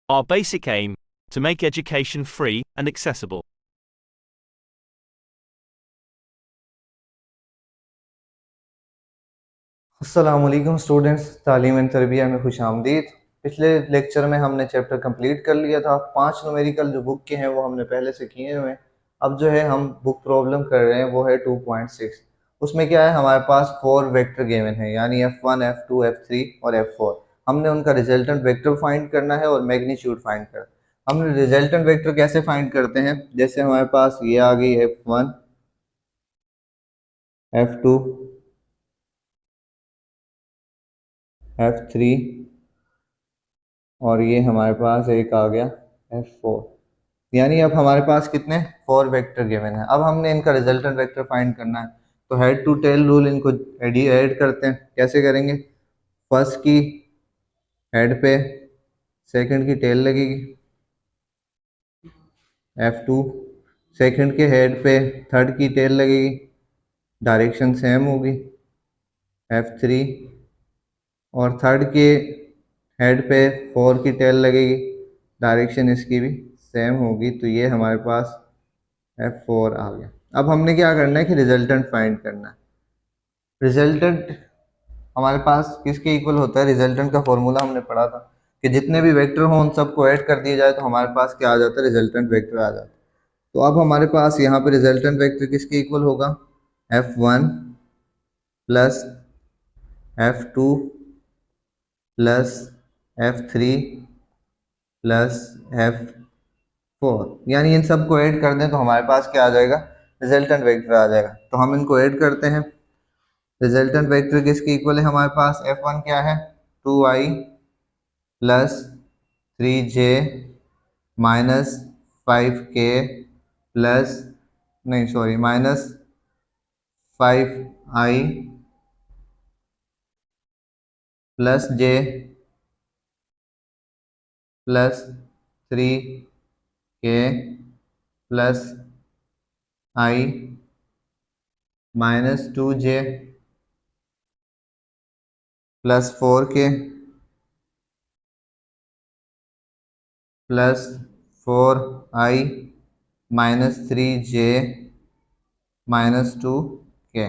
Our basic aim, to make education free and accessible. अस्सलामुअलैकुम students, तालीम and तरबिया में खुश आमदीद। पिछले लेक्चर में हमने चैप्टर कंप्लीट कर लिया था। 5 न्यूमेरिकल जो बुक के हैं वो हमने पहले से किए हुए हैं। अब जो है हम बुक प्रॉब्लम कर रहे हैं वो है 2.6। उसमें क्या है, हमारे पास 4 वेक्टर गिवन है, यानी F1, F2, F3 और F4। हमने उनका रिजल्टेंट वेक्टर फाइंड करना है और मैग्नीट्यूड फाइंड करना है। हम रिजल्टेंट वेक्टर कैसे फाइंड करते हैं, जैसे हमारे पास ये आ गई F1, F2, F3 और ये हमारे पास एक आ गया F4। यानी अब हमारे पास कितने 4 वेक्टर गिवन है। अब हमने इनका रिजल्टेंट वेक्टर फाइंड करना है, तो हेड टू टेल रूल इनको ऐड करते हैं। कैसे करेंगे, फर्स्ट की हेड पे सेकंड की टेल लगेगी, F2 सेकंड के हेड पे थर्ड की टेल लगेगी, डायरेक्शन सेम होगी, F3 और थर्ड के हेड पे 4 की टेल लगेगी, डायरेक्शन इसकी भी सेम होगी। तो ये हमारे पास F4 आ गया। अब हमने क्या करना है कि रिजल्टेंट फाइंड करना है। रिजल्टेंट हमारे पास किसके इक्वल होता है, रिजल्टेंट का फॉर्मूला हमने पढ़ा था कि जितने भी वेक्टर हों उन सबको ऐड कर दिया जाए तो हमारे पास क्या आ जाता है, रिजल्टेंट वेक्टर आ जाता है। तो अब हमारे पास यहाँ पे रिजल्टेंट वेक्टर किसके इक्वल होगा, F1 plus F2 plus F3 plus F4, यानी इन सबको ऐड कर दें तो हमारे पास क्या आ जाएगा, रिजल्टेंट वेक्टर आ जाएगा। तो हम इनको ऐड करते हैं। रिजल्टेंट वेक्टर किसके इक्वल है हमारे पास, F1 क्या है 2i plus 3j minus 5k plus नहीं sorry minus 5i plus j plus 3k plus i minus 2j plus 4k plus 4i minus 3j minus 2k।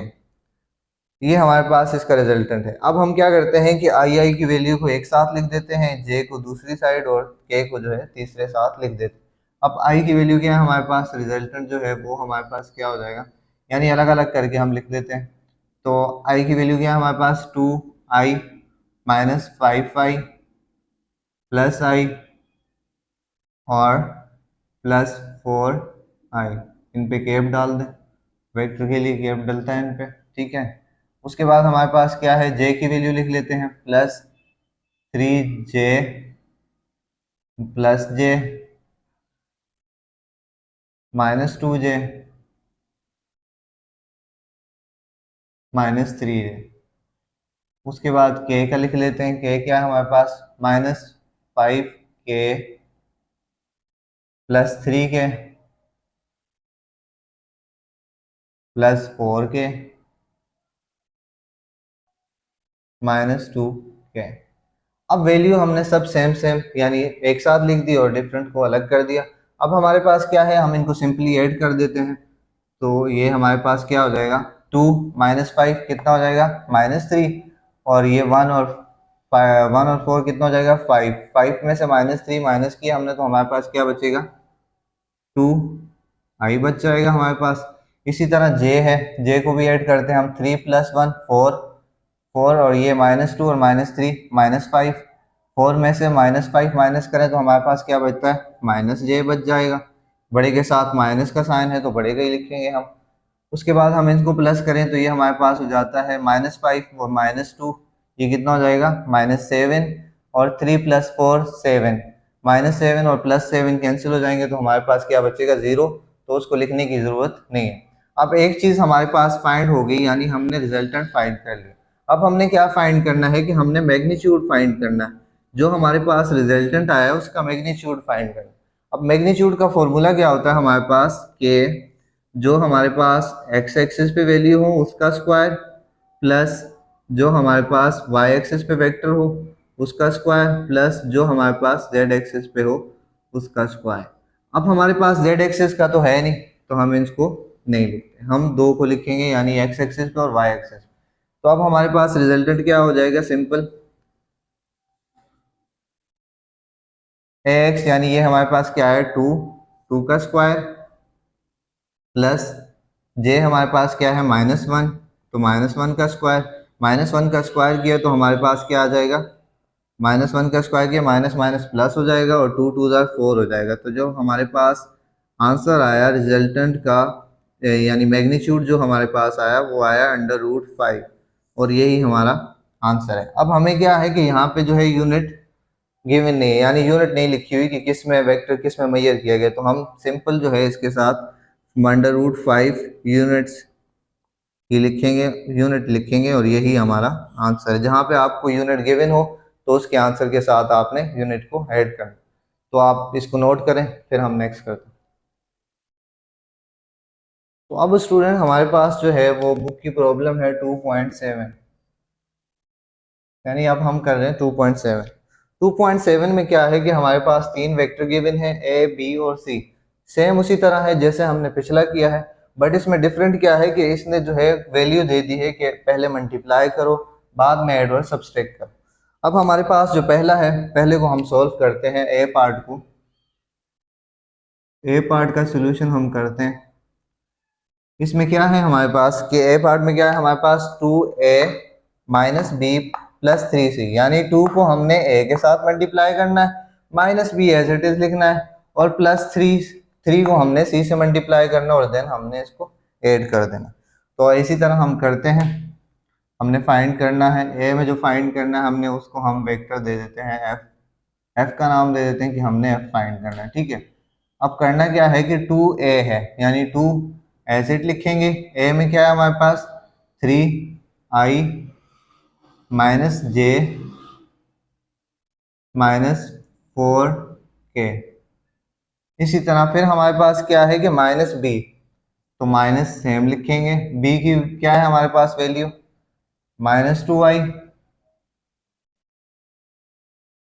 ये हमारे पास इसका रिजल्टेंट है। अब हम क्या करते हैं कि आई की वैल्यू को एक साथ लिख देते हैं, जे को दूसरी साइड और के को जो है तीसरे साथ लिख देते हैं। अब आई की वैल्यू क्या है हमारे पास, रिजल्टेंट जो है वो हमारे पास क्या हो जाएगा, यानी अलग अलग करके हम लिख देते हैं। तो आई की वैल्यू क्या है हमारे पास 2i माइनस 5i प्लस आई और प्लस 4i। इन पे कैप डाल दें, वेक्टर के लिए कैप डलता है इन पे, ठीक है। उसके बाद हमारे पास क्या है, जे की वैल्यू लिख लेते हैं, plus 3j plus j minus 2j minus 3j। उसके बाद k का लिख लेते हैं, k क्या है हमारे पास minus 5k plus 3k plus 4k minus 2k। अब वैल्यू हमने सब सेम सेम यानी एक साथ लिख दी और डिफरेंट को अलग कर दिया। अब हमारे पास क्या है, हम इनको सिंपली ऐड कर देते हैं। तो ये हमारे पास क्या हो जाएगा, 2 माइनस 5 कितना हो जाएगा -3, और ये 1 और 4 कितना हो जाएगा 5। 5 में से -3 माइनस किया हमने तो हमारे पास क्या बचेगा 2i बच जाएगा हमारे पास। इसी तरह j है, j को भी ऐड करते हैं हम, 3 + 1 4 और ये -2 और -3 -5। 4 में से -5 माइनस करें तो हमारे पास क्या बचता है -j बच जाएगा। बड़े के साथ माइनस का साइन है तो बड़े का ही लिखेंगे हम। उसके बाद हम इसको प्लस करें तो ये हमारे पास हो जाता है -5 और -2, ये कितना हो जाएगा -7 और 3 + 4 7। -7 और +7 कैंसिल हो जाएंगे तो हमारे पास क्या बचेगा 0, तो उसको लिखने की ज़रूरत नहीं है। अब एक चीज़ हमारे पास फाइंड हो गई, यानी हमने रिजल्टेंट फाइंड कर लिया। अब हमने क्या फाइंड करना है कि हमने मैग्नीट्यूड फाइंड करना है। जो हमारे पास रिजल्टेंट आया है उसका मैग्नीट्यूड फाइंड करना। अब मैग्नीट्यूड का फॉर्मूला क्या होता है हमारे पास, कि जो हमारे पास x एक्सिस पे वैल्यू हो उसका स्क्वायर प्लस जो हमारे पास y एक्सिस पे वेक्टर हो उसका स्क्वायर प्लस जो हमारे पास जेड एक्सिस पे हो उसका स्क्वायर। अब हमारे पास जेड एक्सिस का तो है नहीं, तो हम इसको नहीं लिखते, हम दो को लिखेंगे, यानी एक्स एक्सिस पे और वाई एक्सिस। तो अब हमारे पास रिजल्टेंट क्या हो जाएगा, सिंपल एक्स, यानी ये हमारे पास क्या है, टू का स्क्वायर प्लस जे हमारे पास क्या है -1, तो -1 का स्क्वायर, -1 का स्क्वायर किया तो हमारे पास क्या आ जाएगा, -1 का स्क्वायर किया माइनस माइनस प्लस हो जाएगा और 2 2 4 हो जाएगा। तो जो हमारे पास आंसर आया रिजल्टेंट का यानी मैग्नीट्यूड जो हमारे पास आया वो आया √5 और यही हमारा आंसर है। अब हमें क्या है कि यहाँ पे जो है यूनिट गिवन नहीं है, यानी यूनिट नहीं लिखी हुई कि किस में वेक्टर किस में मेजर किया गया, तो हम सिंपल जो है इसके साथ √5 यूनिट्स ही लिखेंगे, यूनिट लिखेंगे और यही हमारा आंसर है। जहाँ पे आपको यूनिट गिवन हो तो उसके आंसर के साथ आपने यूनिट को ऐड करना। तो आप इसको नोट करें, फिर हम नेक्स्ट करते हैं। तो अब स्टूडेंट हमारे पास जो है वो बुक की प्रॉब्लम है 2.7, यानी अब हम कर रहे हैं 2.7। 2.7 में क्या है कि हमारे पास तीन वेक्टर गिवन है ए बी और सी, सेम उसी तरह है जैसे हमने पिछला किया है, बट इसमें डिफरेंट क्या है कि इसने जो है वैल्यू दे दी है कि पहले मल्टीप्लाई करो बाद में ऐड और सब्सट्रैक्ट करो। अब हमारे पास जो पहला है, पहले को हम सॉल्व करते हैं, ए पार्ट को, ए पार्ट का सोल्यूशन हम करते हैं। इसमें क्या है हमारे पास कि ए पार्ट में क्या है हमारे पास 2a minus B plus 3c, यानी 2 को हमने a के साथ मल्टीप्लाई करना है, minus B as it is लिखना है और प्लस 3 को हमने c से मल्टीप्लाई करना और देन हमने इसको ऐड कर देना। तो इसी तरह हम करते हैं, हमने फाइंड करना है a में, जो फाइंड करना है हमने उसको हम वेक्टर दे देते हैं f का नाम दे देते हैं कि हमने f फाइंड करना है, ठीक है। अब करना क्या है कि 2a है, यानी 2 एसिड लिखेंगे, a में क्या है हमारे पास 3i minus j minus 4k। इसी तरह फिर हमारे पास क्या है कि माइनस b, तो माइनस सेम लिखेंगे, b की क्या है हमारे पास वैल्यू -2i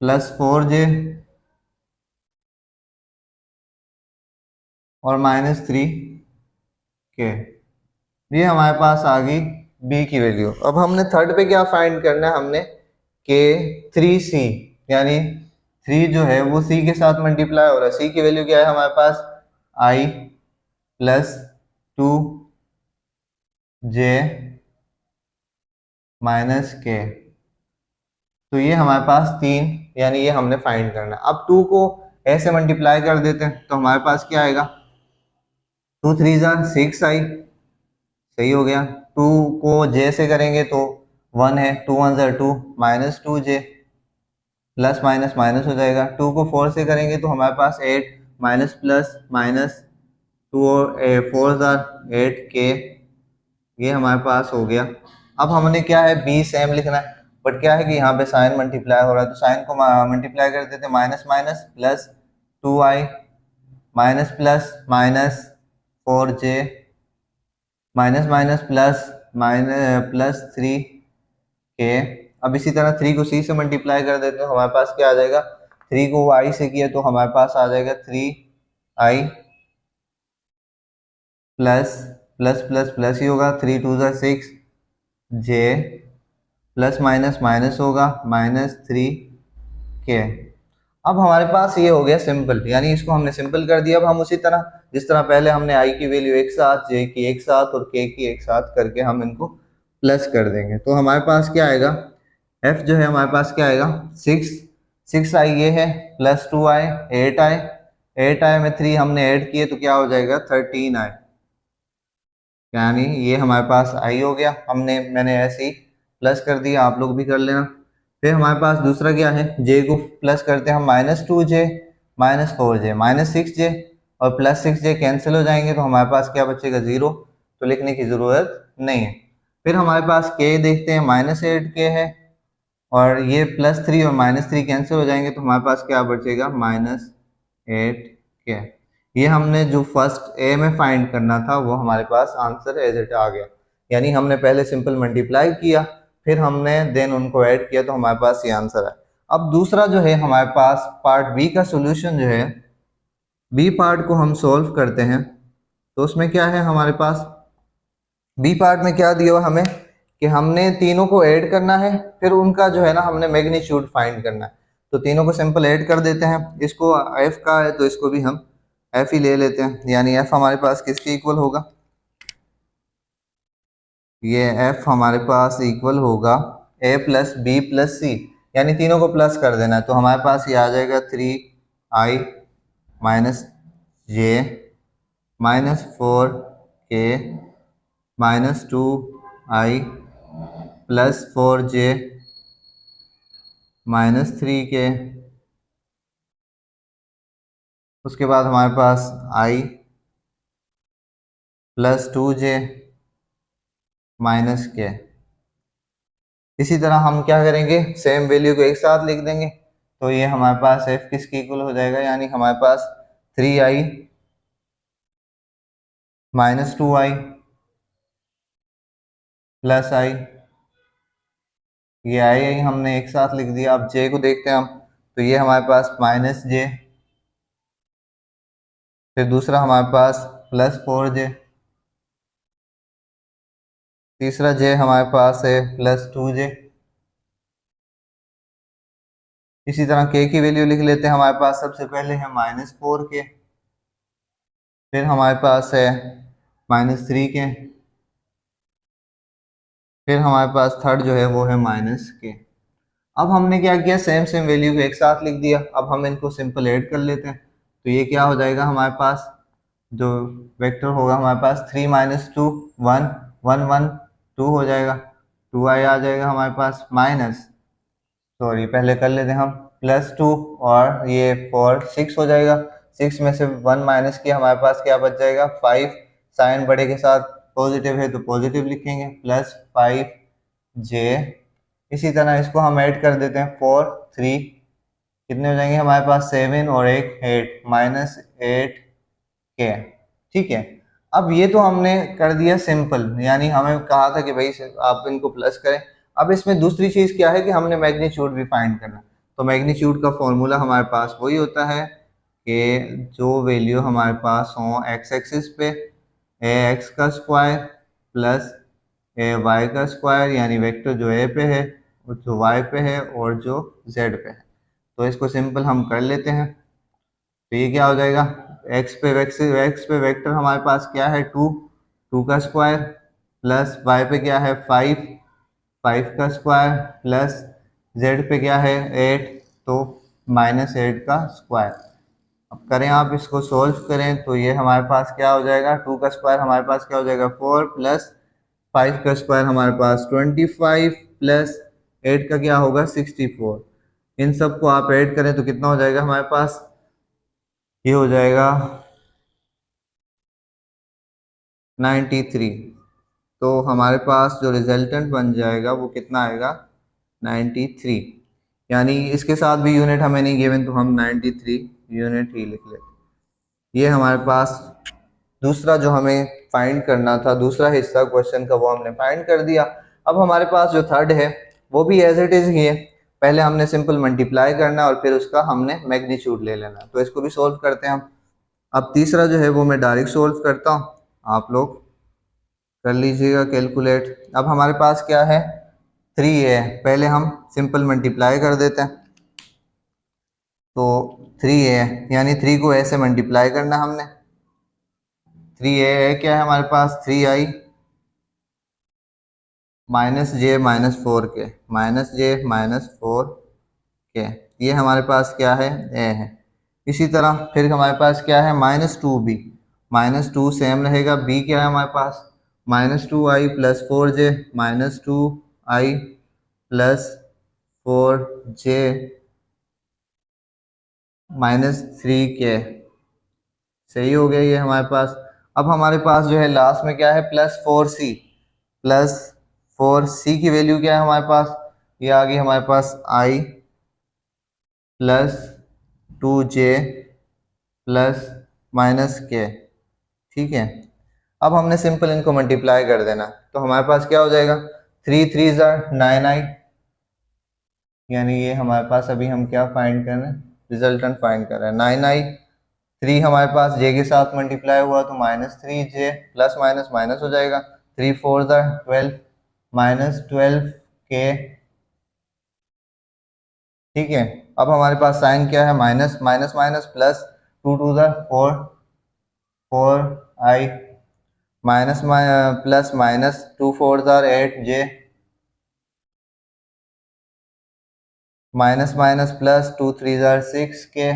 प्लस 4j और -3k। ये हमारे पास आ गई b की वैल्यू। अब हमने थर्ड पे क्या फाइंड करना है, हमने के 3c, यानी 3 जो है वो c के साथ मल्टीप्लाई हो रहा है, c की वैल्यू क्या है हमारे पास i plus 2j minus k। तो ये हमारे पास 3, यानी ये हमने फाइंड करना है। अब 2 को ऐसे मल्टीप्लाई कर देते हैं तो हमारे पास क्या आएगा, 2 3 6i, सही हो गया। 2 को j से करेंगे तो 1 है, 2 1 2 minus 2j plus minus minus हो जाएगा। 2 को 4 से करेंगे तो हमारे पास 8 माइनस प्लस माइनस 2 4 8k, ये हमारे पास हो गया। अब हमने क्या है b सेम लिखना है, बट क्या है कि यहाँ पे साइन मल्टीप्लाई हो रहा है तो साइन को मल्टीप्लाई कर देते हैं, minus minus plus 2i minus plus minus 4j minus minus plus minus plus 3k। अब इसी तरह 3 को c से मल्टीप्लाई कर देते हैं, हमारे पास क्या आ जाएगा, 3 को i से किया तो हमारे पास आ जाएगा 3i plus plus plus plus ही होगा, 3 2 6 j प्लस माइनस माइनस होगा -3k। अब हमारे पास ये हो गया सिंपल, यानी इसको हमने सिंपल कर दिया। अब हम उसी तरह जिस तरह पहले हमने i की वैल्यू एक साथ, j की एक साथ और k की एक साथ करके हम इनको प्लस कर देंगे, तो हमारे पास क्या आएगा, f जो है हमारे पास क्या आएगा 6i ये है प्लस 2i 8i में 3 हमने ऐड किए तो क्या हो जाएगा 13i, यानी ये हमारे पास i हो गया। मैंने ऐसे ही प्लस कर दिया, आप लोग भी कर लेना। फिर हमारे पास दूसरा क्या है, j को प्लस करते हैं हम -2j minus 4j minus 6j और प्लस 6j कैंसिल हो जाएंगे तो हमारे पास क्या बचेगा 0, तो लिखने की ज़रूरत नहीं है। फिर हमारे पास k देखते हैं -8k है और ये +3 और -3 कैंसिल हो जाएंगे तो हमारे पास क्या बचेगा -8k। ये हमने जो फर्स्ट ए में फाइंड करना था वो हमारे पास आंसर एज इट आ गया, यानी हमने पहले सिंपल मल्टीप्लाई किया फिर हमने देन उनको ऐड किया तो हमारे पास ये आंसर है। अब दूसरा जो है हमारे पास पार्ट बी का सोल्यूशन जो है, बी पार्ट को हम सॉल्व करते हैं। तो उसमें क्या है हमारे पास, बी पार्ट में क्या दिया हुआ हमें कि हमने तीनों को ऐड करना है, फिर उनका जो है ना हमने मैग्नीट्यूड फाइंड करना है। तो तीनों को सिंपल ऐड कर देते हैं, इसको एफ का है तो इसको भी हम एफ ही ले लेते हैं, यानी एफ हमारे पास किसके इक्वल होगा, ये एफ हमारे पास इक्वल होगा ए प्लस बी प्लस सी, यानी तीनों को प्लस कर देना है। तो हमारे पास ये आ जाएगा 3i minus J minus 4k minus 2i plus 4j minus 3k। उसके बाद हमारे पास i plus 2j minus k। इसी तरह हम क्या करेंगे, सेम वैल्यू को एक साथ लिख देंगे। तो ये हमारे पास f किसके इक्वल हो जाएगा, यानी हमारे पास 3i minus 2i plus i, ये आई हमने एक साथ लिख दिया। अब j को देखते हैं हम, तो ये हमारे पास माइनस j, फिर दूसरा हमारे पास प्लस 4j, तीसरा j हमारे पास है प्लस 2j। इसी तरह k की वैल्यू लिख लेते हैं, हमारे पास सबसे पहले है माइनस 4k, फिर हमारे पास है माइनस 3k, फिर हमारे पास थर्ड जो है वो है माइनस k। अब हमने क्या किया, सेम सेम वैल्यू को एक साथ लिख दिया। अब हम इनको सिंपल ऐड कर लेते हैं। तो ये क्या हो जाएगा, हमारे पास जो वेक्टर होगा हमारे पास 3 माइनस 2 1 1 1 2 हो जाएगा, 2i आ जाएगा हमारे पास, माइनस सॉरी पहले कर लेते हैं हम प्लस 2 और ये 4 6 हो जाएगा। 6 में से 1 माइनस किया, हमारे पास क्या बच जाएगा 5, साइन बड़े के साथ पॉजिटिव है तो पॉजिटिव लिखेंगे, प्लस 5j। इसी तरह इसको हम ऐड कर देते हैं 4 3, कितने हो जाएंगे हमारे पास 7 और एक 8 माइनस 8k। ठीक है, अब ये तो हमने कर दिया सिंपल, यानी हमें कहा था कि भाई आप इनको प्लस करें। अब इसमें दूसरी चीज क्या है कि हमने मैग्नीट्यूड भी फाइंड करना। तो मैग्नीट्यूड का फॉर्मूला हमारे पास वही होता है कि जो वैल्यू हमारे पास हो एक्स एक्सिस पे ए एक्स का स्क्वायर प्लस ए वाई का स्क्वायर, यानी वेक्टर जो ए पे है जो वाई पे है और जो जेड पे है। तो इसको सिंपल हम कर लेते हैं। तो ये क्या हो जाएगा, एक्स पे वेक्टर हमारे पास क्या है 2, 2 का स्क्वायर प्लस वाई पे क्या है 5, 5 का स्क्वायर प्लस जेड पे क्या है 8, तो माइनस 8 का स्क्वायर। अब करें आप इसको सॉल्व करें तो ये हमारे पास क्या हो जाएगा, 2 का स्क्वायर हमारे पास क्या हो जाएगा 4 प्लस 5 का स्क्वायर हमारे पास 25 प्लस 8 का क्या होगा 64। इन सबको आप ऐड करें तो कितना हो जाएगा हमारे पास, ये हो जाएगा 93। तो हमारे पास जो रिजल्टेंट बन जाएगा वो कितना आएगा 93, यानी इसके साथ भी यूनिट हमें नहीं गिवन तो हम 93 यूनिट ही लिख लेते। ये हमारे पास दूसरा जो हमें फाइंड करना था, दूसरा हिस्सा क्वेश्चन का, वो हमने फाइंड कर दिया। अब हमारे पास जो थर्ड है वो भी एज इट इज ही है, पहले हमने सिंपल मल्टीप्लाई करना और फिर उसका हमने मैग्नीट्यूड ले लेना। तो इसको भी सोल्व करते हैं हम। अब तीसरा जो है वो मैं डायरेक्ट सोल्व करता हूँ, आप लोग कर लीजिएगा कैलकुलेट। अब हमारे पास क्या है 3 है, पहले हम सिंपल मल्टीप्लाई कर देते हैं। तो 3 है यानी 3 को ऐसे मल्टीप्लाई करना हमने, 3 है क्या है हमारे पास 3i minus J minus 4k minus J minus 4k, ये हमारे पास क्या है ए है। इसी तरह फिर हमारे पास क्या है माइनस 2b, माइनस 2 सेम रहेगा, b क्या है हमारे पास minus 2i plus 4j minus 2i plus 4j minus 3k। सही हो गया ये हमारे पास। अब हमारे पास जो है लास्ट में क्या है प्लस 4c, प्लस 4c की वैल्यू क्या है हमारे पास, ये आ गई हमारे पास i plus 2j plus minus k। ठीक है, अब हमने सिंपल इनको मल्टीप्लाई कर देना। तो हमारे पास क्या हो जाएगा 3 3 9i, यानी ये हमारे पास अभी हम क्या फाइंड कर रहे हैं, रिजल्टेंट फाइंड कर रहे हैं। 9i 3 हमारे पास जे के साथ मल्टीप्लाई हुआ तो -3j, प्लस माइनस माइनस हो जाएगा, 3 4 12, -12k। ठीक है, अब हमारे पास साइन क्या है, minus minus minus plus, 2 2 4, 4i, minus plus minus, 2 4 8j, minus minus plus, 2 3 6k।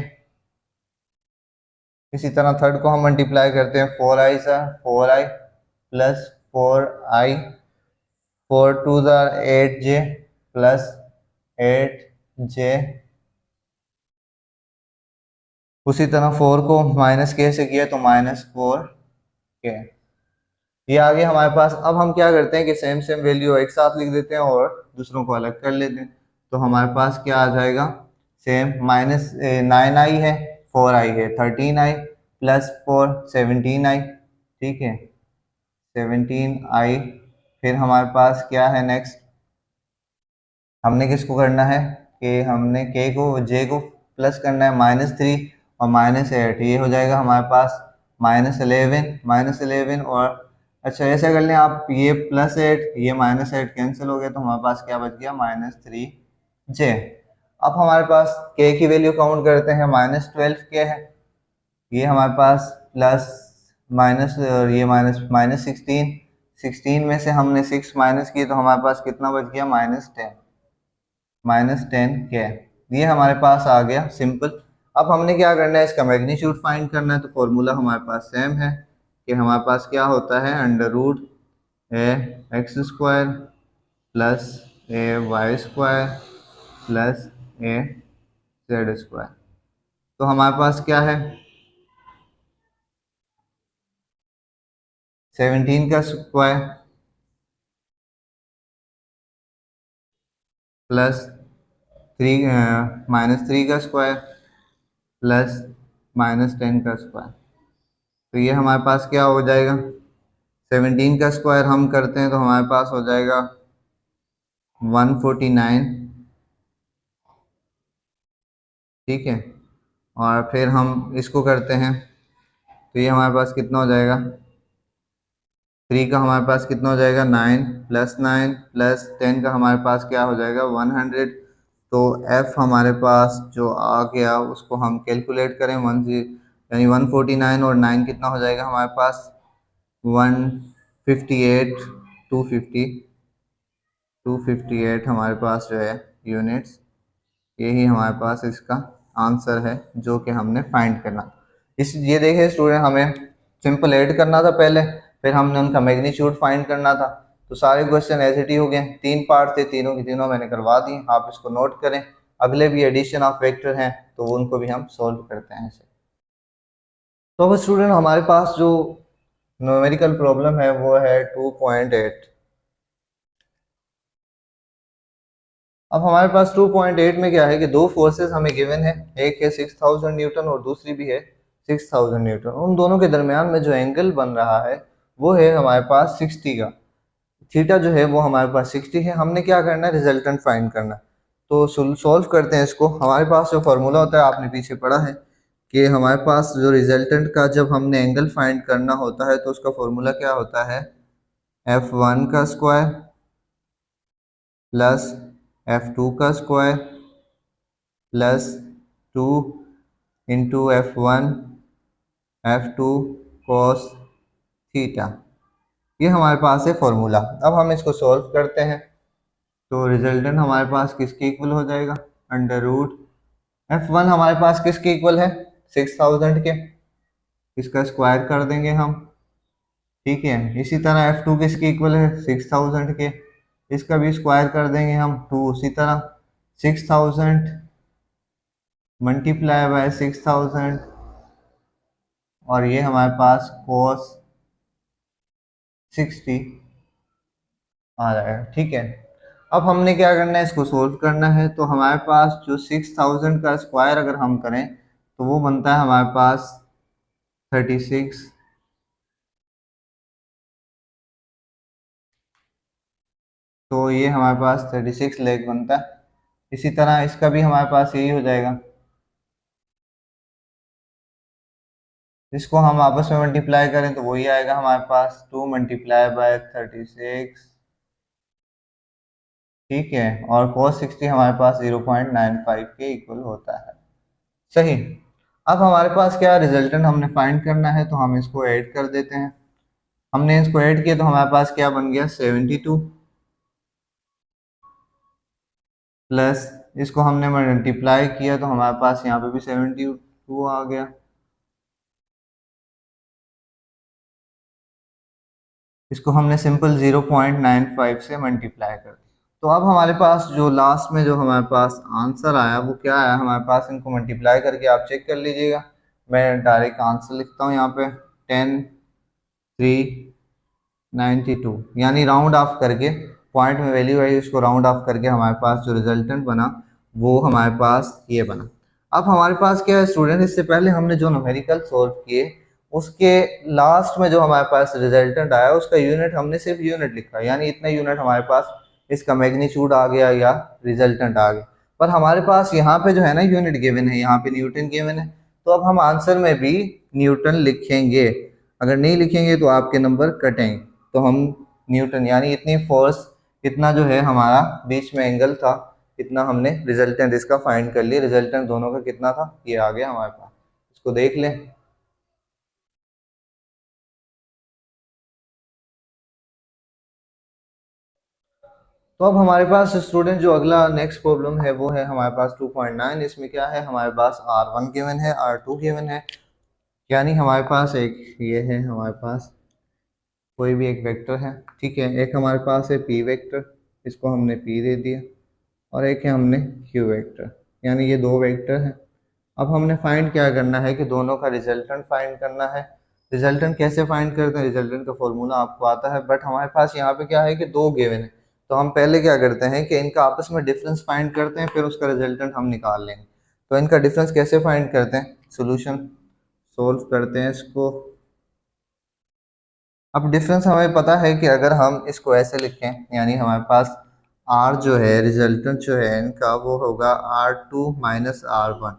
इसी तरह थर्ड को हम मल्टीप्लाई करते हैं, 4i 4i plus 4i, 4 2 8j plus 8j। उसी तरह 4 को माइनस के से किया तो -4k। ये आ गया हमारे पास। अब हम क्या करते हैं कि सेम सेम वैल्यू एक साथ लिख देते हैं और दूसरों को अलग कर लेते हैं। तो हमारे पास क्या आ जाएगा, सेम -9i है, 4i है, 13i प्लस 4 17i। ठीक है, 17i। फिर हमारे पास क्या है नेक्स्ट, हमने किसको करना है कि हमने के को जे को प्लस करना है, -3 और -8, ये हो जाएगा हमारे पास -11 और अच्छा ऐसा कर लें आप, ये +8 ये -8 कैंसिल हो गया तो हमारे पास क्या बच गया, -3j। अब हमारे पास के की वैल्यू काउंट करते हैं, -12k है, ये हमारे पास प्लस माइनस और ये -16, 16 में से हमने 6 माइनस किए तो हमारे पास कितना बच गया, -10k। ये हमारे पास आ गया सिंपल। अब हमने क्या करना है, इसका मैग्नीट्यूड फाइंड करना है। तो फॉर्मूला हमारे पास सेम है कि हमारे पास क्या होता है, √a x² plus a y² plus a z²। तो हमारे पास क्या है, 17 का स्क्वायर प्लस -3 का स्क्वायर प्लस -10 का स्क्वायर। तो ये हमारे पास क्या हो जाएगा, 17 का स्क्वायर हम करते हैं तो हमारे पास हो जाएगा 149। ठीक है, और फिर हम इसको करते हैं तो ये हमारे पास कितना हो जाएगा, 3 का हमारे पास कितना हो जाएगा, 9 प्लस 9 प्लस 10 का हमारे पास क्या हो जाएगा, 100। तो f हमारे पास जो आ गया उसको हम कैलकुलेट करें, यानी 149 और 9 कितना हो जाएगा हमारे पास, 158, 258 हमारे पास जो है यूनिट्स। यही हमारे पास इसका आंसर है जो कि हमने फाइंड करना। इस ये देखे स्टूडेंट, हमें सिंपल ऐड करना था पहले, फिर हमने उनका मैग्नीट्यूड फाइंड करना था। तो सारे क्वेश्चन ऐसे ही हो गए, 3 पार्ट थे, तीनों की तीनों मैंने करवा दी, आप इसको नोट करें। अगले भी एडिशन ऑफ वेक्टर हैं तो उनको भी हम सोल्व करते हैं ऐसे। तो अब स्टूडेंट हमारे पास जो न्यूमेरिकल प्रॉब्लम है वो है 2.8। अब हमारे पास 2.8 में क्या है कि दो फोर्सेस हमें गिवन है, एक है 6000 न्यूटन और दूसरी भी है 6000 न्यूटन। उन दोनों के दरमियान में जो एंगल बन रहा है वो है हमारे पास 60 का, थीटा जो है वो हमारे पास 60 है। हमने क्या करना है, रिजल्टेंट फाइंड करना है। तो सॉल्व करते हैं इसको। हमारे पास जो फॉर्मूला होता है आपने पीछे पढ़ा है कि हमारे पास जो रिजल्टेंट का जब हमने एंगल फाइंड करना होता है तो उसका फॉर्मूला क्या होता है, f1 का स्क्वायर प्लस f2 का square plus 2 into f1 f2 cos theta. ये हमारे पास है फॉर्मूला। अब हम इसको सॉल्व करते हैं तो रिजल्टेंट हमारे पास किसके इक्वल हो जाएगा, √f1 हमारे पास किसके इक्वल है, 6000 के, इसका स्क्वायर कर देंगे हम। ठीक है, इसी तरह f2 किसके इक्वल है, 6000 के, इसका भी स्क्वायर कर देंगे हम 2। उसी तरह 6000 मल्टीप्लाई बाय 6000 और ये हमारे पास cos 60 आ जाएगा। ठीक है, अब हमने क्या करना है, इसको सोल्व करना है। तो हमारे पास जो 6000 का स्क्वायर अगर हम करें तो वो बनता है हमारे पास 36। तो ये हमारे पास 36 लेग बनता है। इसी तरह इसका भी हमारे पास यही हो जाएगा। इसको हम आपस में मल्टीप्लाई करें तो वही आएगा हमारे पास 2 मल्टीप्लाई बाय 36, ठीक है। और cos 60 हमारे पास 0.95 के इक्वल होता है। सही। अब हमारे पास क्या रिजल्टेंट हमने फाइंड करना है, तो हम इसको ऐड कर देते हैं। हमने इसको ऐड किया तो हमारे पास क्या बन गया 72, प्लस इसको हमने मल्टीप्लाई किया तो हमारे पास यहाँ पे भी 72 आ गया। इसको हमने सिंपल 0.95 से मल्टीप्लाई कर दिया। तो अब हमारे पास जो लास्ट में जो हमारे पास आंसर आया वो क्या आया हमारे पास, इनको मल्टीप्लाई करके आप चेक कर लीजिएगा। मैं डायरेक्ट आंसर लिखता हूँ यहाँ पे 10,392, यानी राउंड ऑफ करके पॉइंट में वैल्यू है इसको राउंड ऑफ करके हमारे पास जो रिजल्टेंट बना वो हमारे पास ये बना। अब हमारे पास क्या है स्टूडेंट, इससे पहले हमने जो न्यूमेरिकल सॉल्व किए उसके लास्ट में जो हमारे पास रिजल्टेंट आया उसका यूनिट हमने सिर्फ यूनिट लिखा, यानी इतना यूनिट हमारे पास इसका मैग्नीट्यूड आ गया या रिजल्टेंट आ गया। पर हमारे पास यहाँ पे जो है ना यूनिट गिवन है, यहाँ पे न्यूटन गिवन है, तो अब हम आंसर में भी न्यूटन लिखेंगे। अगर नहीं लिखेंगे तो आपके नंबर कटेंगे। तो हम न्यूटन यानी इतनी फोर्स, इतना जो है हमारा बीच में एंगल था, इतना हमने रिजल्टेंट इसका फाइंड कर लिया। रिजल्टेंट दोनों का कितना था ये आ गया हमारे पास, इसको देख लें। तो अब हमारे पास स्टूडेंट जो अगला नेक्स्ट प्रॉब्लम है वो है हमारे पास 2.9। इसमें क्या है हमारे पास R1 गिवन है, R2 गिवन है, यानी हमारे पास एक ये है हमारे पास कोई भी एक वेक्टर है, ठीक है। एक हमारे पास है P वेक्टर, इसको हमने P दे दिया, और एक है हमने Q वेक्टर, यानी ये दो वेक्टर हैं। अब हमने फाइंड क्या करना है कि दोनों का रिजल्टेंट फाइंड करना है। रिजल्टेंट कैसे फाइंड करते हैं, रिजल्टेंट का फॉर्मूला आपको आता है, बट हमारे पास यहाँ पे क्या है कि दो गिवन है। तो हम पहले क्या करते हैं कि इनका आपस में डिफरेंस फाइंड करते हैं, फिर उसका रिजल्टेंट हम निकाल लेंगे। तो इनका डिफरेंस कैसे फाइंड करते हैं, सोल्यूशन सोल्व करते हैं इसको। अब डिफरेंस हमें पता है कि अगर हम इसको ऐसे लिखें, यानी हमारे पास R जो है रिजल्टेंट जो है इनका वो होगा R2 माइनस R1,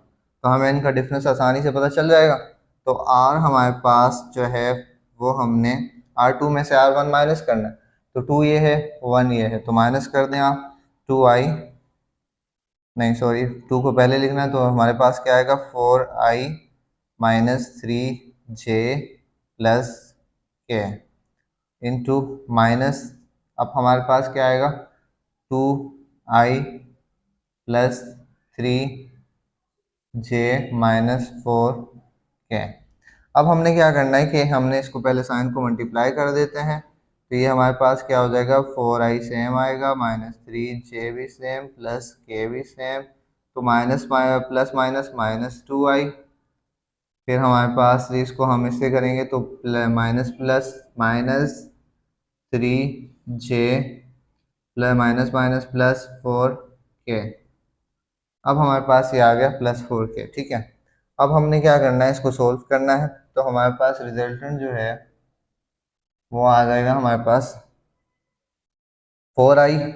तो हमें इनका डिफरेंस आसानी से पता चल जाएगा। तो R हमारे पास जो है वो हमने R2 में से R1 माइनस करना है, तो 2 ये है 1 ये है, तो माइनस कर दें आप 2i, नहीं सॉरी 2 को पहले लिखना है, तो हमारे पास क्या आएगा 4i माइनस 3j प्लस के इंटू माइनस, अब हमारे पास क्या आएगा 2i plus 3j minus 4k। अब हमने क्या करना है कि हमने इसको पहले साइन को मल्टीप्लाई कर देते हैं, तो ये हमारे पास क्या हो जाएगा 4i सेम आएगा, माइनस 3j भी सेम, प्लस k भी सेम, तो minus plus minus minus 2i। फिर हमारे पास इसको हम इससे करेंगे तो minus plus minus 3j plus minus minus plus 4k। अब हमारे पास ये आ गया प्लस 4k, ठीक है। अब हमने क्या करना है इसको सोल्व करना है, तो हमारे पास रिजल्टेंट जो है वो आ जाएगा हमारे पास 4i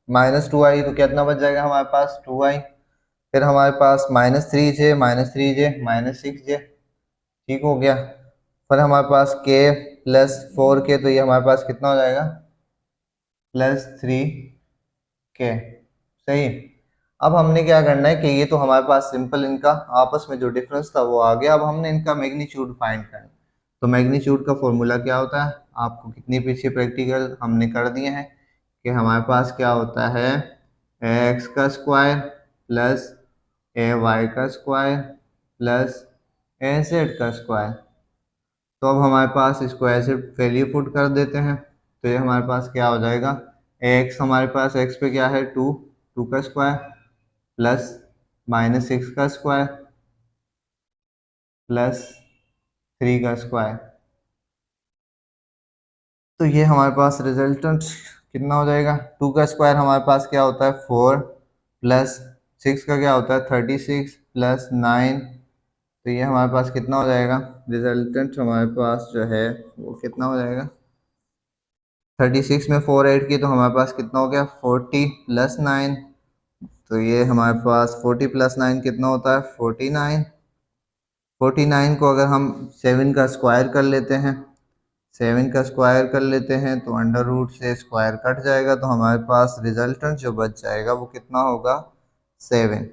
माइनस 2i, तो कितना बच जाएगा हमारे पास 2i। फिर हमारे पास माइनस 3j माइनस 6j, ठीक हो गया। फिर हमारे पास k प्लस 4k, तो ये हमारे पास कितना हो जाएगा प्लस 3k, सही। अब हमने क्या करना है कि ये तो हमारे पास सिंपल इनका आपस में जो डिफरेंस था वो आ गया। अब हमने इनका मैग्नीट्यूड फाइंड करना, तो मैग्नीट्यूड का फॉर्मूला क्या होता है, आपको कितनी पीछे प्रैक्टिकल हमने कर दिए हैं कि हमारे पास क्या होता है एक्स का स्क्वायर प्लस ए वाई का स्क्वायर प्लस ए जेड का स्क्वायर। तो अब हमारे पास इसको ऐसे वैल्यू पुट कर देते हैं, तो ये हमारे पास क्या हो जाएगा एक्स, हमारे पास एक्स पे क्या है 2, 2 का स्क्वायर प्लस माइनस 6 का स्क्वायर प्लस 3 का स्क्वायर। तो ये हमारे पास रिजल्टेंट कितना हो जाएगा, 2 का स्क्वायर हमारे पास क्या होता है 4 प्लस 6 का क्या होता है 36 प्लस 9, तो ये हमारे पास कितना हो जाएगा रिजल्टेंट हमारे पास जो है वो कितना हो जाएगा 36 में 4 ऐड की तो हमारे पास कितना हो गया 40 प्लस 9, तो ये हमारे पास 40 + 9 कितना होता है 49। 49 को अगर हम 7 का स्क्वायर कर लेते हैं, 7 का स्क्वायर कर लेते हैं तो अंडर रूट से स्क्वायर कट जाएगा, तो हमारे पास रिजल्टेंट जो बच जाएगा वो कितना होगा 7।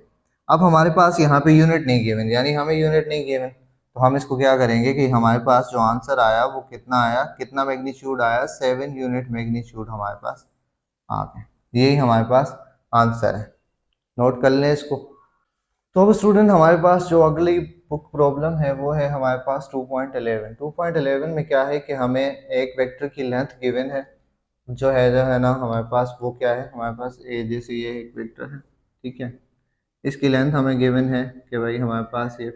अब हमारे पास यहाँ पे यूनिट नहीं गिवन, यानी हमें यूनिट नहीं गिवन, तो हम इसको क्या करेंगे कि हमारे पास जो आंसर आया वो कितना आया, कितना मैग्नीट्यूड आया 7 यूनिट मैग्नीट्यूड हमारे पास आ गए। यही हमारे पास आंसर है, नोट कर लें इसको। तो अब स्टूडेंट हमारे पास जो अगली बुक प्रॉब्लम है वो है हमारे पास 2.11। 2.11 में क्या है कि हमें एक वेक्टर की लेंथ गिवन है, जो है ना हमारे पास वो क्या है, हमारे पास ए जैसे ये एक वेक्टर है, ठीक है, इसकी लेंथ हमें गिवन है कि भाई हमारे पास ये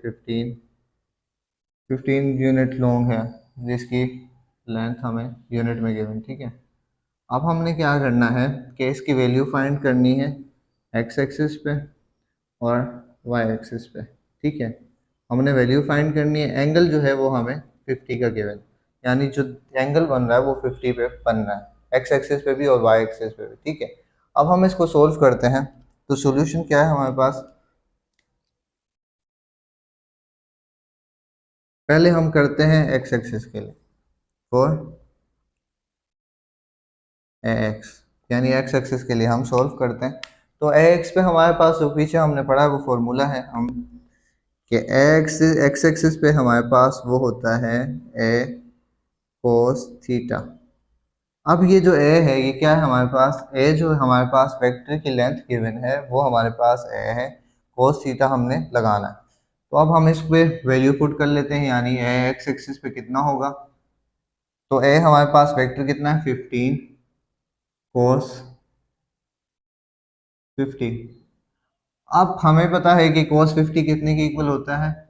15 यूनिट लॉन्ग है, जिसकी लेंथ हमें यूनिट में गिवन, ठीक है। अब हमने क्या करना है कि इसकी वैल्यू फाइंड करनी है एक्स एक्सिस पे और वाई एक्सिस पे, ठीक है। हमने वैल्यू फाइंड करनी है, एंगल जो है वो हमें 50 का गिवन, यानी जो एंगल बन रहा है वो 50 पे बन रहा है, एक्स एक्सिस पे भी और वाई एक्सिस पे भी, ठीक है। अब हम इसको सोल्व करते हैं, तो सॉल्यूशन क्या है हमारे पास, पहले हम करते हैं एक्स एक्सिस के लिए फॉर ए एक्स, यानी एक्स एक्सिस के लिए हम सोल्व करते हैं। तो ए एक्स पे हमारे पास जो पीछे हमने पढ़ा है वो फॉर्मूला है हम कि एक्स एक्सिस पे हमारे पास वो होता है ए कोस थीटा। अब ये जो ए है ये क्या है हमारे पास, ए जो हमारे पास वेक्टर की लेंथ गिवन है वो हमारे पास ए है, कोस थीटा हमने लगाना है। तो अब हम इस पे वैल्यू पुट कर लेते हैं, यानी ए एक्स एक्सिस पे कितना होगा, तो ए हमारे पास वेक्टर कितना है 15 कोस 50। अब हमें पता है कि cos 50 कितने के इक्वल होता है,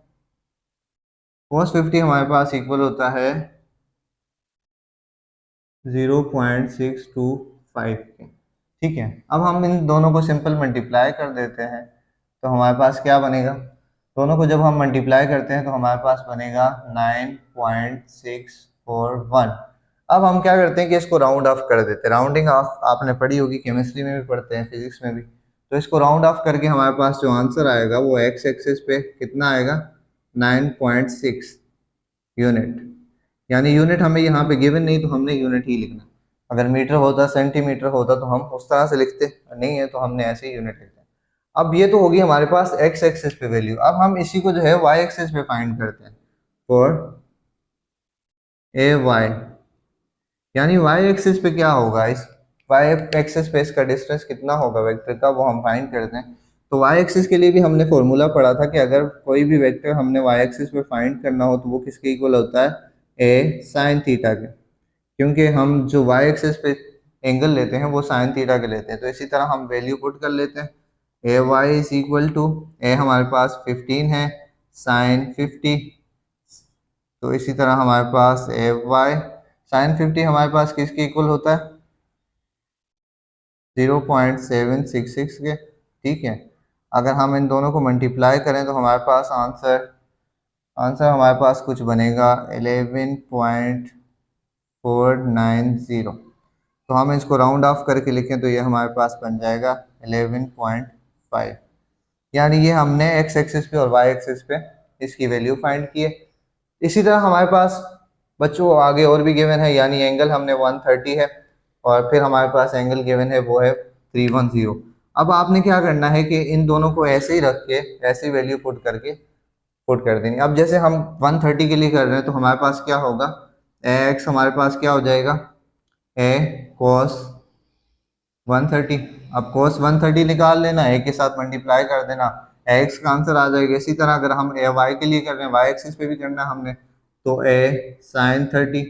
cos 50 हमारे पास इक्वल होता है 0.625 के, ठीक है। अब हम इन दोनों को सिंपल मल्टीप्लाई कर देते हैं, तो हमारे पास क्या बनेगा, दोनों को जब हम मल्टीप्लाई करते हैं तो हमारे पास बनेगा 9.641। अब हम क्या करते हैं कि इसको राउंड ऑफ कर देते हैं, राउंडिंग ऑफ आपने पढ़ी होगी, केमिस्ट्री में भी पढ़ते हैं, फिजिक्स में भी। तो इसको राउंड ऑफ करके हमारे पास जो आंसर आएगा वो एक्स एक्सिस पे कितना आएगा 9.6 यूनिट, यानी यूनिट हमें यहाँ पे गिवन नहीं तो हमने यूनिट ही लिखना, अगर मीटर होता सेंटीमीटर होता तो हम उस तरह से लिखते, नहीं है तो हमने ऐसे ही यूनिट लिखते हैं। अब ये तो होगी हमारे पास एक्स एक्सिस पे वैल्यू, अब हम इसी को जो है वाई एक्सिस पे फाइंड करते हैं फॉर ए वाई, यानी वाई एक्सिस पे क्या होगा, इस वाई एक्सिस पे इसका डिस्टेंस कितना होगा वेक्टर का वो हम फाइंड करते हैं। तो वाई एक्सिस के लिए भी हमने फॉर्मूला पढ़ा था कि अगर कोई भी वेक्टर हमने वाई एक्सिस पे फाइंड करना हो तो वो किसके इक्वल होता है ए साइन थीटा के, क्योंकि हम जो वाई एक्सिस पे एंगल लेते हैं वो साइन थीटा के लेते हैं। तो इसी तरह हम वैल्यू पुट कर लेते हैं, ए वाई इज इक्वल टू, ए हमारे पास 15 है, साइन 50, तो इसी तरह हमारे पास ए वाई साइन 50 हमारे पास किसके इक्वल होता है 0.766 के, ठीक है। अगर हम इन दोनों को मल्टीप्लाई करें तो हमारे पास आंसर आंसर हमारे पास कुछ बनेगा 11.490। तो हम इसको राउंड ऑफ करके लिखें तो ये हमारे पास बन जाएगा 11.5, यानी ये हमने एक्स एक्सिस पे और वाई एक्सिस पे इसकी वैल्यू फाइंड की है। इसी तरह हमारे पास बच्चों आगे और भी गिवन है, यानी एंगल हमने 130 है और फिर हमारे पास एंगल गिवन है वो है 310। अब आपने क्या करना है कि इन दोनों को ऐसे ही रख के ऐसे ही वैल्यू पुट कर देनी। अब जैसे हम 130 के लिए कर रहे हैं तो हमारे पास क्या होगा, एक्स हमारे पास क्या हो जाएगा ए cos 130। अब cos 130 निकाल लेना, ए के साथ मल्टीप्लाई कर देना, एक्स का आंसर आ जाएगा। इसी तरह अगर हम ए वाई के लिए कर रहे हैं, वाई एक्सिस पे भी करना है हमने, तो ए साइन 30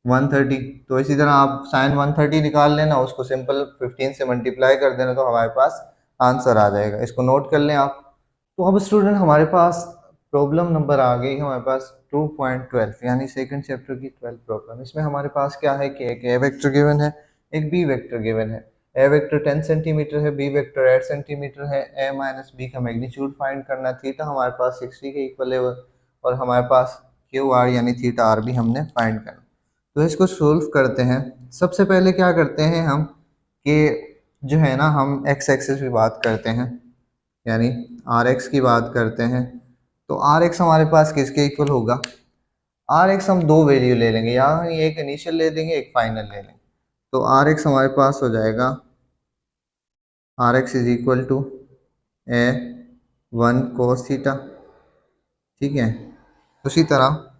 130, तो इसी तरह आप साइन 130 निकाल लेना, उसको सिंपल 15 से मल्टीप्लाई कर देना तो हमारे पास आंसर आ जाएगा। इसको नोट कर लें आप। तो अब स्टूडेंट हमारे पास प्रॉब्लम नंबर आ गई हमारे पास 2.12, यानी सेकंड चैप्टर की 12th प्रॉब्लम। इसमें हमारे पास क्या है कि एक ए वेक्टर गिवन है, एक बी वेक्टर गिवन है। ए वेक्टर 10 सेंटीमीटर है, बी वेक्टर 8 सेंटीमीटर है। ए माइनस बी का मैग्नीट्यूड फाइंड करना है, थीटा हमारे पास 60 के इक्वल है और हमारे पास क्यू आर यानी थीटा आर भी हमने फाइंड करना। तो इसको सोल्व करते हैं। सबसे पहले क्या करते हैं हम कि जो है ना, हम एक्स एक्सिस की बात करते हैं, यानी आर एक्स की बात करते हैं, तो आर एक्स हमारे पास किसके इक्वल होगा? आर एक्स हम दो वैल्यू ले लेंगे, यहाँ एक इनिशियल ले देंगे, एक फाइनल ले लेंगे। तो आर एक्स हमारे पास हो जाएगा R X is equal to A one cos theta, ठीक है। उसी तरह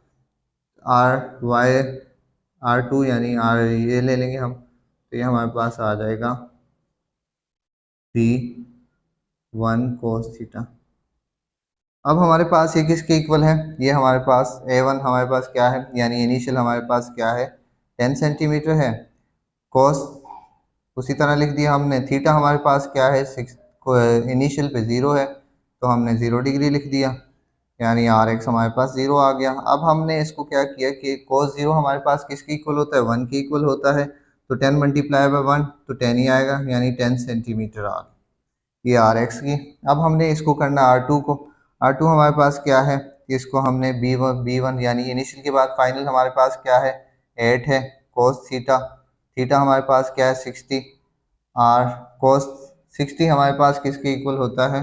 आर वाई आर टू यानी आर ये ले लेंगे हम, तो ये हमारे पास आ जाएगा बी वन कोस थीटा। अब हमारे पास ये किसके इक्वल है? ये हमारे पास ए वन हमारे पास क्या है, यानी इनिशियल हमारे पास क्या है, 10 सेंटीमीटर है। कोस उसी तरह लिख दिया हमने। थीटा हमारे पास क्या है, 6, इनिशियल पे 0 है, तो हमने 0 डिग्री लिख दिया, यानी आर एक्स हमारे पास 0 आ गया। अब हमने इसको क्या किया कि कोस 0 हमारे पास किसके इक्वल होता है, 1 के इक्वल होता है, तो 10 मल्टीप्लाई बाय 1 तो 10 ही आएगा, यानी 10 सेंटीमीटर आ गया, ये आर एक्स की। अब हमने इसको करना आर टू को। आर टू हमारे पास क्या है, इसको हमने बी वन यानी इनिशियल के बाद फाइनल हमारे पास क्या है, 8 है। कोस थीटा, थीटा हमारे पास क्या है, 60। आर कोस 60 हमारे पास किसके इक्वल होता है,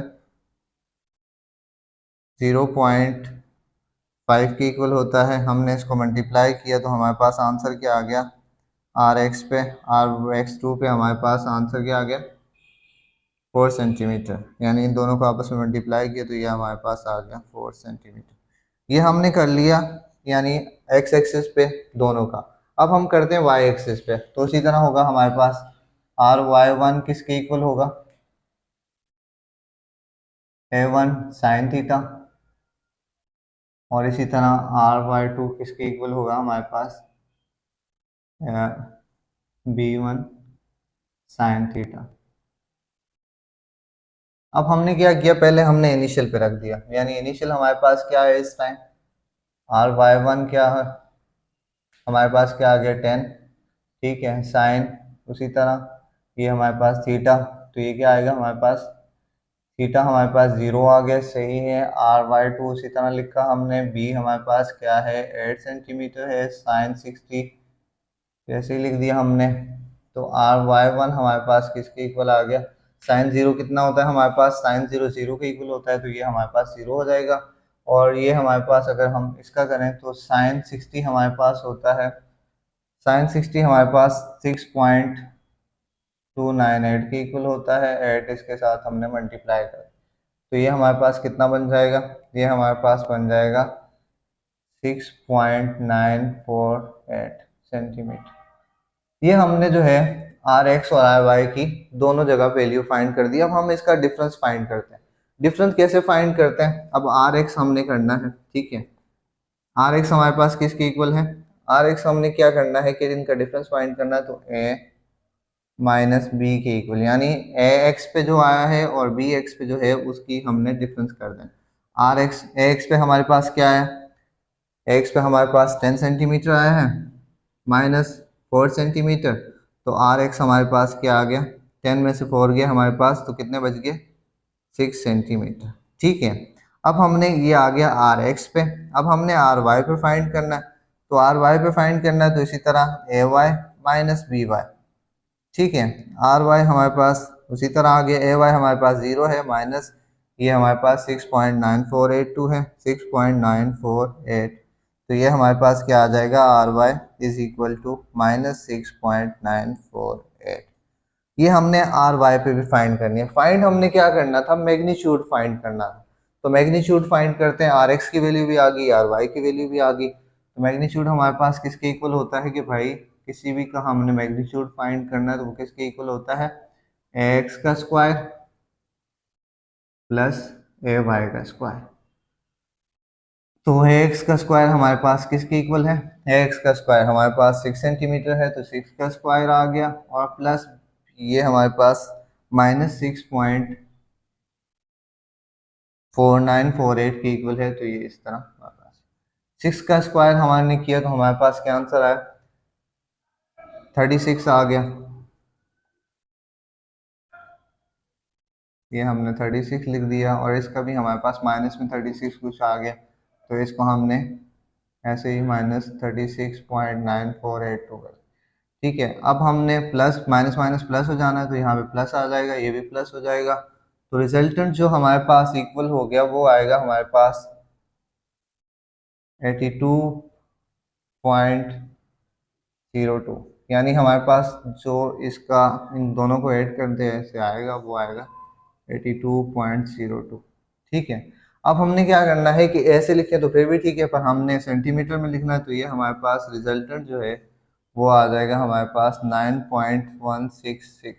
0.5 के इक्वल होता है। हमने इसको मल्टीप्लाई किया तो हमारे पास आंसर क्या आ गया, आर एक्स पे आर एक्स टू पे हमारे पास आंसर क्या आ गया, 4 सेंटीमीटर। यानी इन दोनों को आपस में मल्टीप्लाई किया तो ये हमारे पास आ गया 4 सेंटीमीटर। ये हमने कर लिया, यानी एक्स एक्सिस पे दोनों का। अब हम करते हैं वाई एक्सिस पे, तो इसी तरह होगा हमारे पास आर वाई वन किसके इक्वल होगा, ए वन साइन थीटा, और इसी तरह आर वाई टू किसके इक्वल होगा हमारे पास, बी वन साइन थीटा। अब हमने क्या किया, पहले हमने इनिशियल पे रख दिया, यानी इनिशियल हमारे पास क्या है इस टाइम, आर वाई वन क्या है हमारे पास, क्या आ गया 10, ठीक है। साइन उसी तरह ये हमारे पास थीटा, तो ये क्या आएगा हमारे पास, थीटा हमारे पास 0 आ गया, सही है। आर वाई टू उसी तरह लिखा हमने, बी हमारे पास क्या है 8 सेंटीमीटर है, साइन 60 जैसे ही लिख दिया हमने। तो आर वाई वन हमारे पास किसके इक्वल आ गया, साइन 0 कितना होता है हमारे पास, साइन 0 0 के इक्वल होता है, तो ये हमारे पास 0 हो जाएगा। और ये हमारे पास अगर हम इसका करें तो साइन 60 हमारे पास होता है, साइन 60 हमारे पास 6.298 के इक्वल होता है, एट इसके साथ हमने मल्टीप्लाई कर, तो ये हमारे पास कितना बन जाएगा, ये हमारे पास बन जाएगा 6.948 सेंटीमीटर। ये हमने जो है आर एक्स और आर वाई की दोनों जगह वैल्यू फाइंड कर दी। अब हम इसका डिफरेंस फाइंड करते हैं। डिफरेंस कैसे फाइंड करते हैं, अब आर एक्स हमने करना है, ठीक है। आर एक्स हमारे पास किसके इक्वल है, आर एक्स हमने क्या करना है कि इनका डिफरेंस फाइंड करना है, तो ए माइनस बी के इक्वल, यानी ए एक्स पे जो आया है और बी एक्स पे जो है उसकी हमने डिफरेंस कर दें। आर एक्स ए एक्स पे हमारे पास क्या है, एक्स पे हमारे पास 10 सेंटीमीटर आया है, माइनस 4 सेंटीमीटर, तो आर एक्स हमारे पास क्या आ गया, 10 में से 4 गया हमारे पास, तो कितने बच गए, 6 सेंटीमीटर, ठीक है। अब हमने ये आ गया आर एक्स पे। अब हमने आर वाई पे फाइंड करना है, तो आर वाई पे फाइंड करना है, तो इसी तरह ए वाई माइनस बी वाई, ठीक है। आर वाई हमारे पास उसी तरह आ गया, ए वाई हमारे पास 0 है, माइनस ये हमारे पास 6.9482 है, 6.948, तो ये हमारे पास क्या आ जाएगा, R Y is equal to minus 6.948। ये हमने आर वाई पे भी फाइंड करनी है। फाइंड हमने क्या करना था, मैग्नीट्यूड फाइंड करना था, तो मैग्नीट्यूड फाइंड करते हैं। आर एक्स की वैल्यू भी आ गई, आर वाई की वैल्यू भी आ गई, तो मैग्नीट्यूड हमारे पास किसके इक्वल होता है कि भाई किसी भी का हमने मैग्नीट्यूड फाइंड करना है तो वो किसके इक्वल होता है, एक्स का स्क्वायर प्लस ए वाई का स्क्वायर। तो एक्स का स्क्वायर हमारे पास किसके इक्वल है, एक्स का स्क्वायर हमारे पास 6 सेंटीमीटर है, तो 6 का स्क्वायर आ गया, और प्लस ये हमारे पास माइनस 6.4948 के इक्वल है, तो ये इस तरह हमारे पास 6 का स्क्वायर हमारे ने किया, तो हमारे पास क्या आंसर आया, 36 आ गया। ये हमने 36 लिख दिया, और इसका भी हमारे पास माइनस में 36 कुछ आ गया, तो इसको हमने ऐसे ही -36.948 होगा। ठीक है, अब हमने प्लस माइनस माइनस प्लस हो जाना है, तो यहाँ पे प्लस आ जाएगा, ये भी प्लस हो जाएगा। तो रिजल्टेंट जो हमारे पास इक्वल हो गया वो आएगा हमारे पास 82.02, यानी हमारे पास जो इसका इन दोनों को ऐड कर दे ऐसे आएगा, वो आएगा 82.02। ठीक है, अब हमने क्या करना है कि ऐसे लिखे तो फिर भी ठीक है, पर हमने सेंटीमीटर में लिखना है, तो ये हमारे पास रिजल्टेंट जो है वो आ जाएगा हमारे पास 9.166।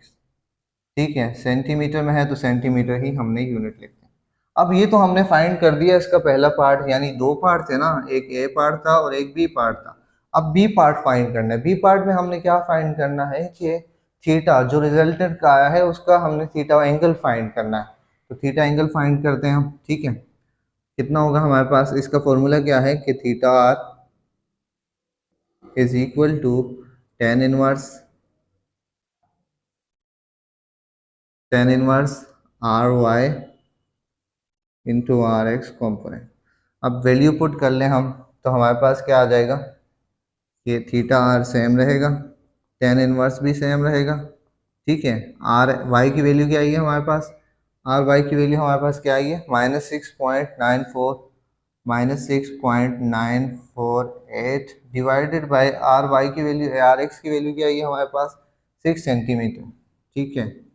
ठीक है, सेंटीमीटर में है तो सेंटीमीटर ही हमने यूनिट लिखते हैं। अब ये तो हमने फाइंड कर दिया इसका पहला पार्ट, यानी दो पार्ट थे ना, एक ए पार्ट था और एक बी पार्ट था। अब बी पार्ट फाइंड करना है। बी पार्ट में हमने क्या फाइंड करना है कि थीटा जो रिजल्टेंट का आया है उसका हमने थीटा एंगल फाइंड करना है। तो थीटा एंगल फाइंड करते हैं हम। ठीक है, कितना होगा हमारे पास, इसका फॉर्मूला क्या है कि theta R is equal to tan inverse R Y into R X component. अब वैल्यू पुट कर लें हम, तो हमारे पास क्या आ जाएगा कि थीटा आर सेम रहेगा, टेन इनवर्स भी सेम रहेगा। ठीक है, आर वाई की वैल्यू क्या आई है हमारे पास, आर वाई की वैल्यू हमारे पास क्या आई है -6.94, -6.948 डिवाइडेड बाय आर वाई की वैल्यू, आर एक्स की वैल्यू क्या आई है हमारे पास 6 सेंटीमीटर। ठीक है,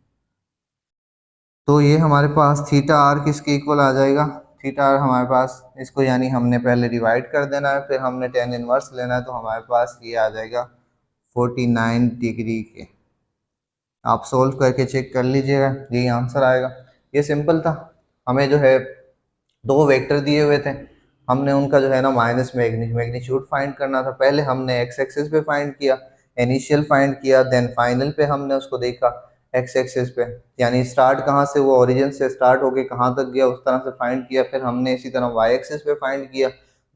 तो ये हमारे पास थीटा आर किसके इक्वल आ जाएगा, थीटा आर हमारे पास इसको यानी हमने पहले डिवाइड कर देना है, फिर हमने टेन इनवर्स लेना है, तो हमारे पास ये आ जाएगा 49 डिग्री के। आप सोल्व करके चेक कर लीजिएगा, यही आंसर आएगा। ये सिंपल था। हमें जो है दो वेक्टर दिए हुए थे, हमने उनका जो है ना माइनस मैग्नीट्यूड फाइंड करना था। पहले हमने एक्स एक्सिस पे फाइंड किया, इनिशियल फाइंड किया, देन फाइनल पे हमने उसको देखा एक्स एक्सिस पे, यानी स्टार्ट कहाँ से, वो ओरिजिन से स्टार्ट होके कहाँ तक गया उस तरह से फाइंड किया। फिर हमने इसी तरह वाई एक्सिस पे फाइंड किया,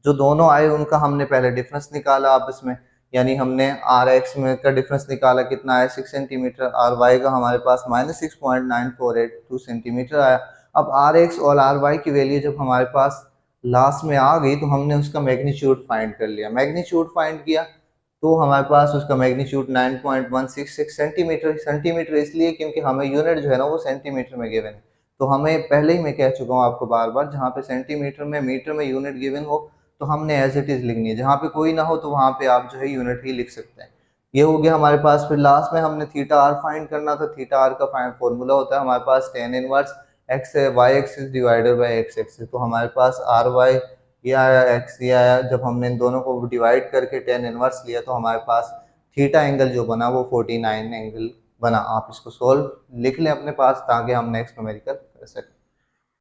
जो दोनों आए उनका हमने पहले डिफरेंस निकाला आपस में, यानी हमने आर एक्स में का डिफरेंस निकाला, कितना आया 6 सेंटीमीटर, आर वाई का हमारे पास -6.9482 सेंटीमीटर आया। अब आर एक्स और आर वाई की वैल्यू जब हमारे पास लास्ट में आ गई, तो हमने उसका मैग्नीट्यूड फाइंड कर लिया। मैग्नीट्यूड फाइंड किया तो हमारे पास उसका मैग्नीट्यूड 9.166 सेंटीमीटर, सेंटीमीटर इसलिए क्योंकि हमें यूनिट जो है ना वो सेंटीमीटर में गिवन है। तो हमें पहले ही मैं कह चुका हूँ आपको बार बार, जहाँ पे सेंटीमीटर में मीटर में यूनिट गिवन हो तो हमने एज इट इज लिखनी है, जहाँ पे कोई ना हो तो वहाँ पे आप जो है यूनिट ही लिख सकते हैं। ये हो गया हमारे पास। फिर लास्ट में हमने थीटा आर फाइंड करना था। थीटा आर का फॉर्मूला होता है हमारे पास tan inverse X Y axis divided by X axis. तो हमारे पास आर वाई ये आया, एक्स ये आया। जब हमने इन दोनों को डिवाइड करके टेन इनवर्स लिया तो हमारे पास थीटा एंगल जो बना वो 49 एंगल बना। आप इसको सोल्व लिख लें अपने पास ताकि हम नेक्स्ट न्यूमेरिकल कर सकें।